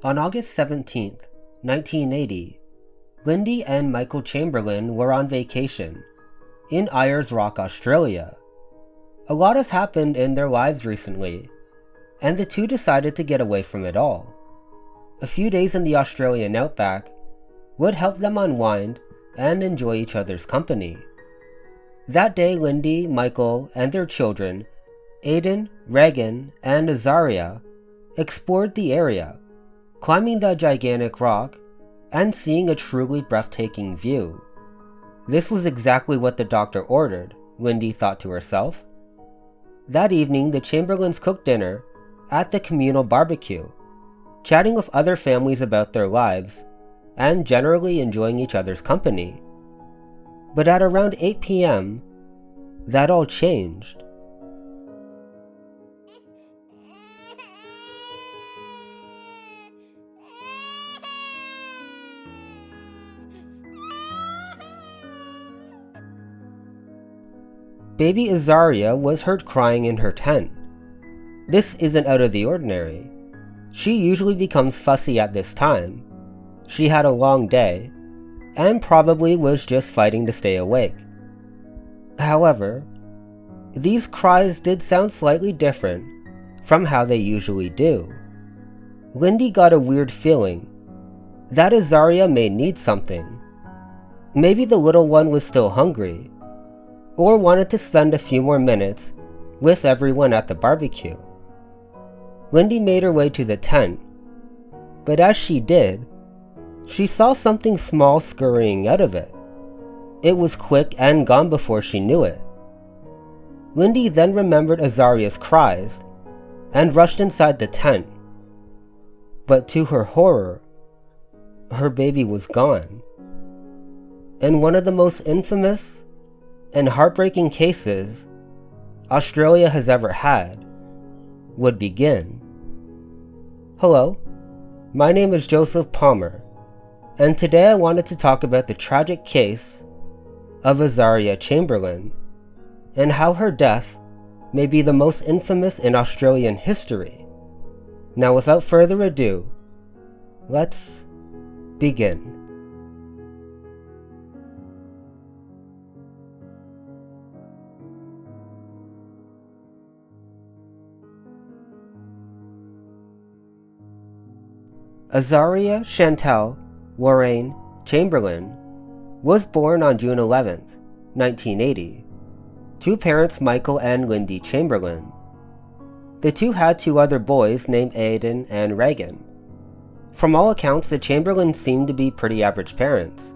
On August 17th, 1980, Lindy and Michael Chamberlain were on vacation in Ayers Rock, Australia. A lot has happened in their lives recently, and the two decided to get away from it all. A few days in the Australian outback would help them unwind and enjoy each other's company. That day, Lindy, Michael, and their children, Aiden, Reagan, and Azaria, explored the area, climbing the gigantic rock and seeing a truly breathtaking view. This was exactly what the doctor ordered, Lindy thought to herself. That evening, the Chamberlains cooked dinner at the communal barbecue, chatting with other families about their lives and generally enjoying each other's company. But at around 8 p.m., that all changed. Baby Azaria was heard crying in her tent. This isn't out of the ordinary. She usually becomes fussy at this time. She had a long day, and probably was just fighting to stay awake. However, these cries did sound slightly different from how they usually do. Lindy got a weird feeling that Azaria may need something. Maybe the little one was still hungry, or wanted to spend a few more minutes with everyone at the barbecue. Lindy made her way to the tent, but as she did, she saw something small scurrying out of it. It was quick and gone before she knew it. Lindy then remembered Azaria's cries and rushed inside the tent. But to her horror, her baby was gone. In one of the most infamous and heartbreaking cases Australia has ever had would begin. Hello, my name is Joseph Palmer, and today I wanted to talk about the tragic case of Azaria Chamberlain and how her death may be the most infamous in Australian history. Now, without further ado, let's begin. Azaria Chantal Lorraine Chamberlain was born on June 11, 1980, to parents Michael and Lindy Chamberlain. The two had two other boys named Aiden and Reagan. From all accounts, the Chamberlains seemed to be pretty average parents,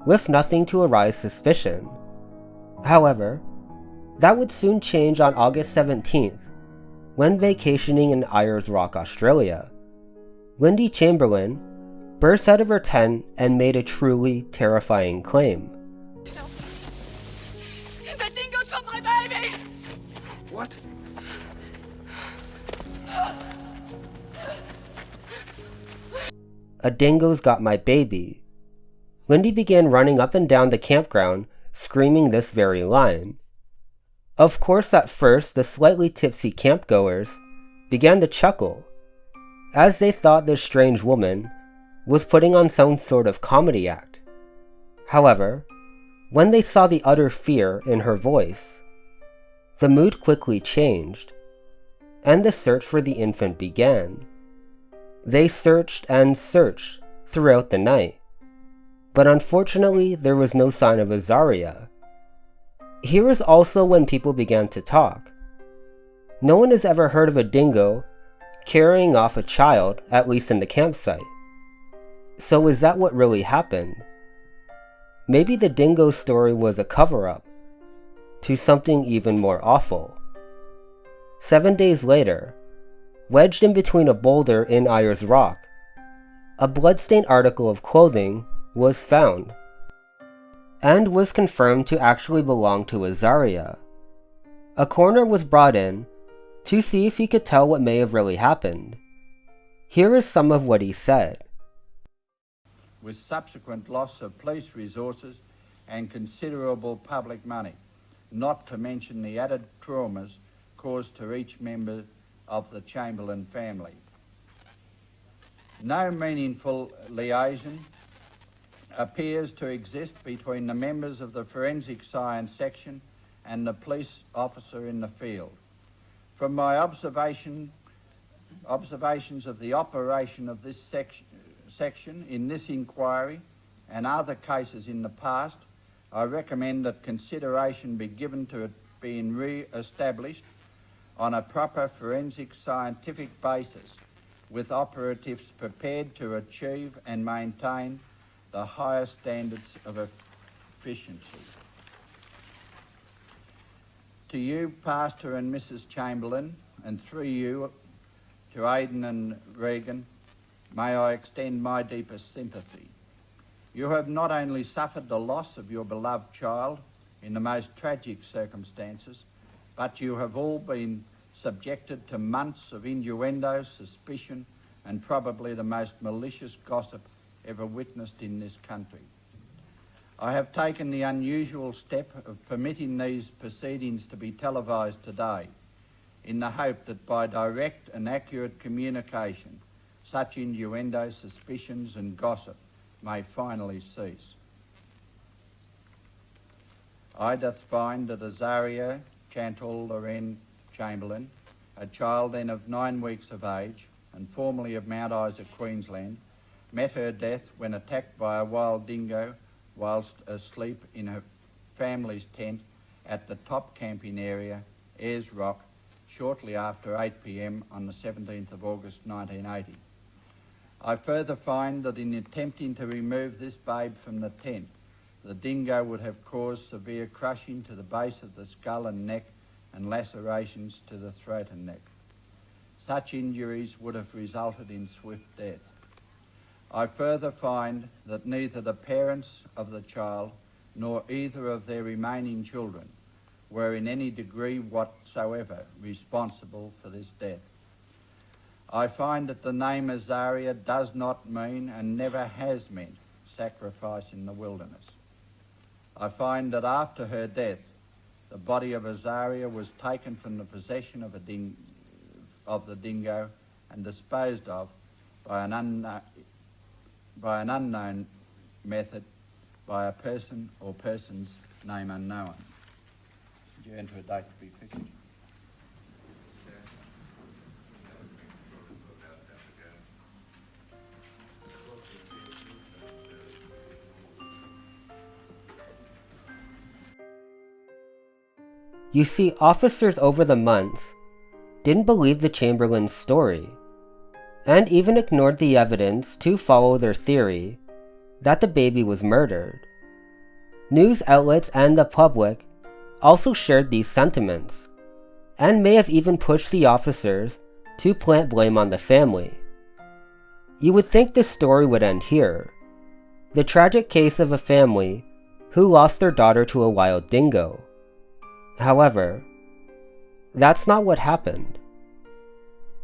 with nothing to arouse suspicion. However, that would soon change on August 17th, when vacationing in Ayers Rock, Australia. Lindy Chamberlain burst out of her tent and made a truly terrifying claim. The dingo's got my baby! What? A dingo's got my baby. Lindy began running up and down the campground, screaming this very line. Of course, at first, the slightly tipsy campgoers began to chuckle, as they thought this strange woman was putting on some sort of comedy act. However, when they saw the utter fear in her voice, the mood quickly changed, and the search for the infant began. They searched and searched throughout the night, but unfortunately there was no sign of Azaria. Here is also when people began to talk. No one has ever heard of a dingo carrying off a child, at least in the campsite. So is that what really happened? Maybe the dingo story was a cover-up to something even more awful. 7 days later, wedged in between a boulder in Ayers Rock, a bloodstained article of clothing was found, and was confirmed to actually belong to Azaria. A coroner was brought in to see if he could tell what may have really happened. Here is some of what he said. With subsequent loss of police resources and considerable public money, not to mention the added traumas caused to each member of the Chamberlain family. No meaningful liaison appears to exist between the members of the forensic science section and the police officer in the field. From my observations of the operation of this section in this inquiry and other cases in the past, I recommend that consideration be given to it being re-established on a proper forensic scientific basis, with operatives prepared to achieve and maintain the highest standards of efficiency. To you, Pastor and Mrs. Chamberlain, and through you to Aidan and Regan, may I extend my deepest sympathy. You have not only suffered the loss of your beloved child in the most tragic circumstances, but you have all been subjected to months of innuendo, suspicion, and probably the most malicious gossip ever witnessed in this country. I have taken the unusual step of permitting these proceedings to be televised today, in the hope that by direct and accurate communication, such innuendo, suspicions and gossip may finally cease. I doth find that Azaria Chamberlain, a child then of 9 weeks of age and formerly of Mount Isa, Queensland, met her death when attacked by a wild dingo whilst asleep in her family's tent at the top camping area, Ayers Rock, shortly after 8 p.m. on the 17th of August 1980. I further find that in attempting to remove this babe from the tent, the dingo would have caused severe crushing to the base of the skull and neck and lacerations to the throat and neck. Such injuries would have resulted in swift death. I further find that neither the parents of the child nor either of their remaining children were in any degree whatsoever responsible for this death. I find that the name Azaria does not mean and never has meant sacrifice in the wilderness. I find that after her death, the body of Azaria was taken from the possession of the dingo and disposed of by an unknown method by a person or persons name unknown. Did you enter a date to be fixed? You see, officers over the months didn't believe the Chamberlain's story, and even ignored the evidence to follow their theory that the baby was murdered. News outlets and the public also shared these sentiments, and may have even pushed the officers to plant blame on the family. You would think this story would end here, the tragic case of a family who lost their daughter to a wild dingo. However, that's not what happened.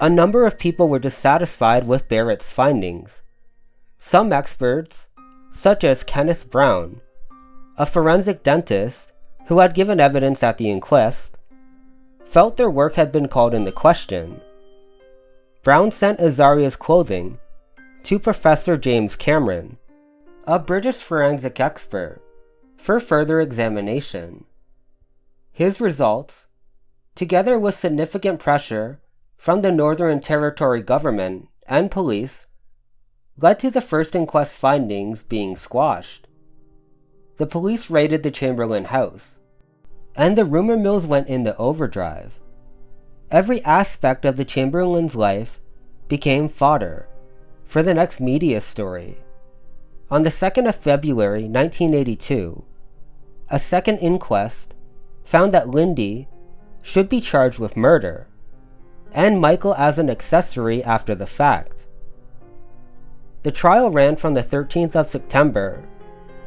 A number of people were dissatisfied with Barrett's findings. Some experts, such as Kenneth Brown, a forensic dentist who had given evidence at the inquest, felt their work had been called into question. Brown sent Azaria's clothing to Professor James Cameron, a British forensic expert, for further examination. His results, together with significant pressure from the Northern Territory government and police, led to the first inquest findings being squashed. The police raided the Chamberlain house, and the rumor mills went into overdrive. Every aspect of the Chamberlain's life became fodder for the next media story. On the 2nd of February 1982, a second inquest found that Lindy should be charged with murder, and Michael as an accessory after the fact. The trial ran from the 13th of September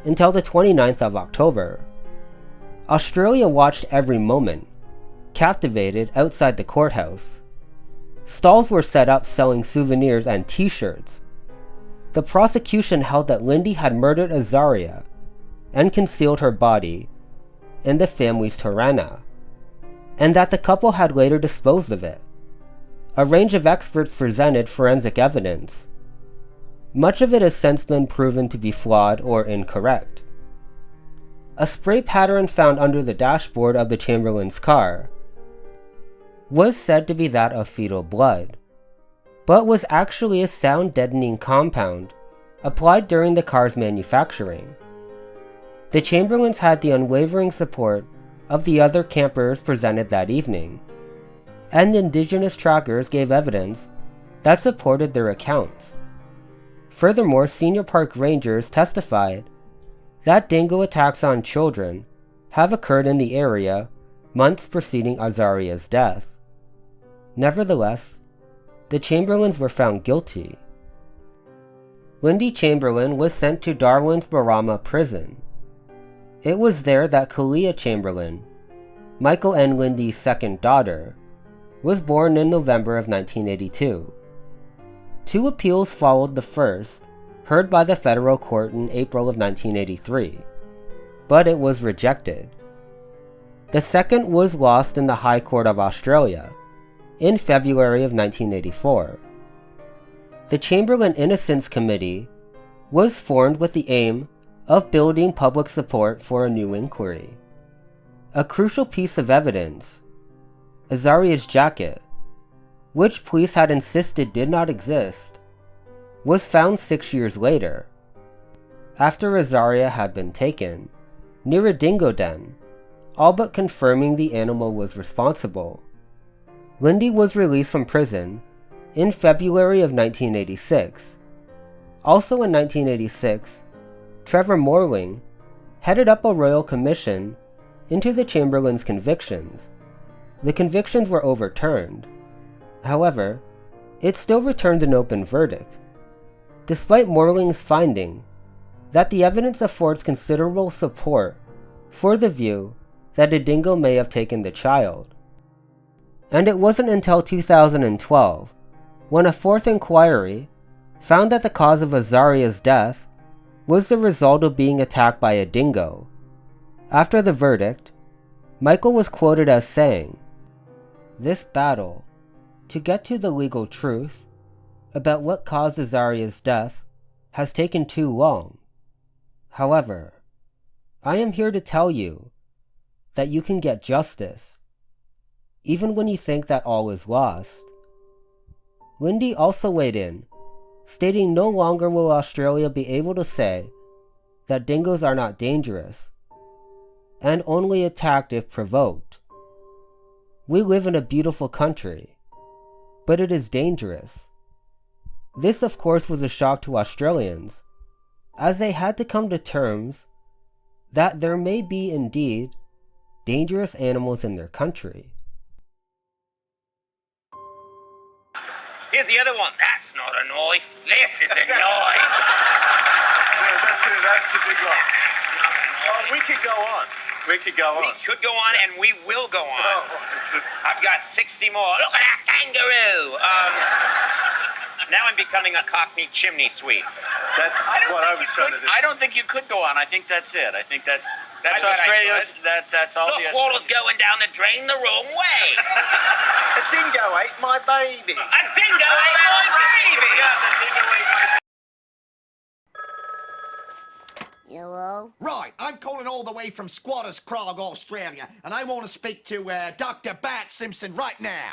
until the 29th of October. Australia watched every moment, captivated outside the courthouse. Stalls were set up selling souvenirs and t-shirts. The prosecution held that Lindy had murdered Azaria and concealed her body in the family's Tarana, and that the couple had later disposed of it. A range of experts presented forensic evidence, Much of it has since been proven to be flawed or incorrect. A spray pattern found under the dashboard of the Chamberlain's car was said to be that of fetal blood, but was actually a sound-deadening compound applied during the car's manufacturing. The Chamberlains had the unwavering support of the other campers presented that evening, and indigenous trackers gave evidence that supported their accounts. Furthermore, senior park rangers testified that dingo attacks on children have occurred in the area months preceding Azaria's death. Nevertheless, the Chamberlains were found guilty. Lindy Chamberlain was sent to Darwin's Barama prison. It was there that Kalia Chamberlain, Michael and Lindy's second daughter, was born in November of 1982. 2 appeals followed the first, heard by the federal court in April of 1983, but it was rejected. The second was lost in the High Court of Australia in February of 1984. The Chamberlain Innocence Committee was formed with the aim of building public support for a new inquiry. A crucial piece of evidence, Azaria's jacket, which police had insisted did not exist, was found 6 years later, after Azaria had been taken, near a dingo den, all but confirming the animal was responsible. Lindy was released from prison in February of 1986. Also in 1986, Trevor Morling headed up a royal commission into the Chamberlains' convictions. The convictions were overturned. However, it still returned an open verdict, despite Morling's finding that the evidence affords considerable support for the view that a dingo may have taken the child. And it wasn't until 2012 when a fourth inquiry found that the cause of Azaria's death was the result of being attacked by a dingo. After the verdict, Michael was quoted as saying, "This battle, to get to the legal truth about what caused Azaria's death, has taken too long. However, I am here to tell you that you can get justice, even when you think that all is lost." Lindy also weighed in, stating no longer will Australia be able to say that dingoes are not dangerous, and only attacked if provoked. We live in a beautiful country, but it is dangerous. This, of course, was a shock to Australians, as they had to come to terms that there may be indeed dangerous animals in their country. Here's the other one. That's not a knife. This is a knife. Yeah, that's it. That's the big one. That's not a knife. Oh, we could go on. We could go on. We could go on, and we will go on. Oh, I've got 60 more. Look at that kangaroo. Now I'm becoming a Cockney chimney sweep. that's what I was trying to do. I don't think you could go on. I think that's it. I think that's I bet I Australia's. could. That's all Look, the water's going down the drain the wrong way. A dingo ate my baby. A dingo ate my baby. Yeah, the dingo ate my. Hello? Right, I'm calling all the way from Squatters Crag, Australia, and I want to speak to Dr. Bat Simpson right now.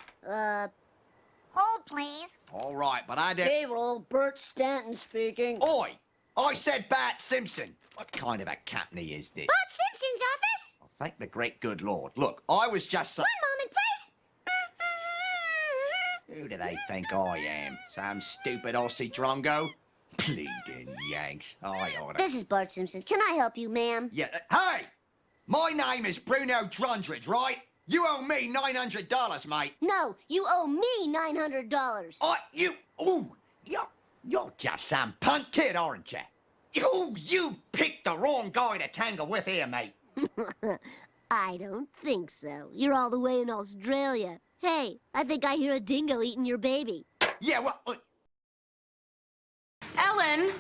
Hold, please. All right, but I don't... Payroll, Bert Stanton speaking. Oi! I said Bat Simpson. What kind of a company is this? Bart Simpson's office? Oh, thank the great good Lord. Look, I was just... One moment, please. Who do they think I am? Some stupid Aussie drongo? Bleeding Yanks. I oughta... This is Bart Simpson. Can I help you, ma'am? Yeah, hey! My name is Bruno Drundridge, right? You owe me $900, mate. No, you owe me $900. You're just some punk kid, aren't you? You picked the wrong guy to tangle with here, mate. I don't think so. You're all the way in Australia. Hey, I think I hear a dingo eating your baby. Yeah, well... Ellen,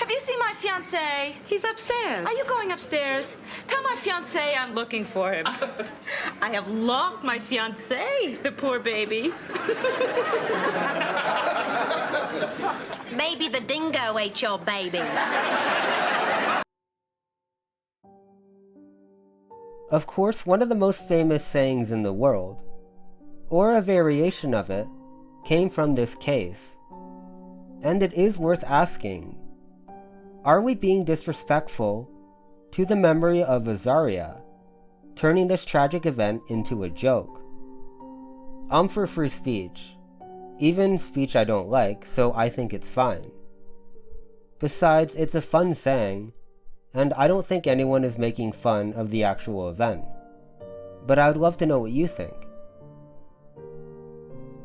Have you seen my fiancé? He's upstairs. Are you going upstairs? Tell my fiancé I'm looking for him. I have lost my fiancé, the poor baby. Maybe the dingo ate your baby. Of course, one of the most famous sayings in the world, or a variation of it, came from this case. And it is worth asking, are we being disrespectful to the memory of Azaria, turning this tragic event into a joke? I'm for free speech, even speech I don't like, so I think it's fine. Besides, it's a fun saying, and I don't think anyone is making fun of the actual event. But I would love to know what you think.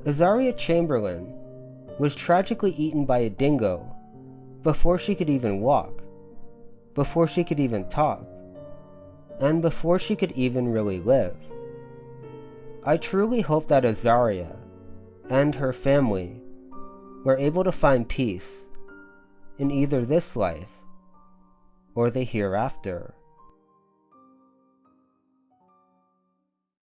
Azaria Chamberlain was tragically eaten by a dingo before she could even walk, before she could even talk, and before she could even really live. I truly hope that Azaria and her family were able to find peace in either this life or the hereafter.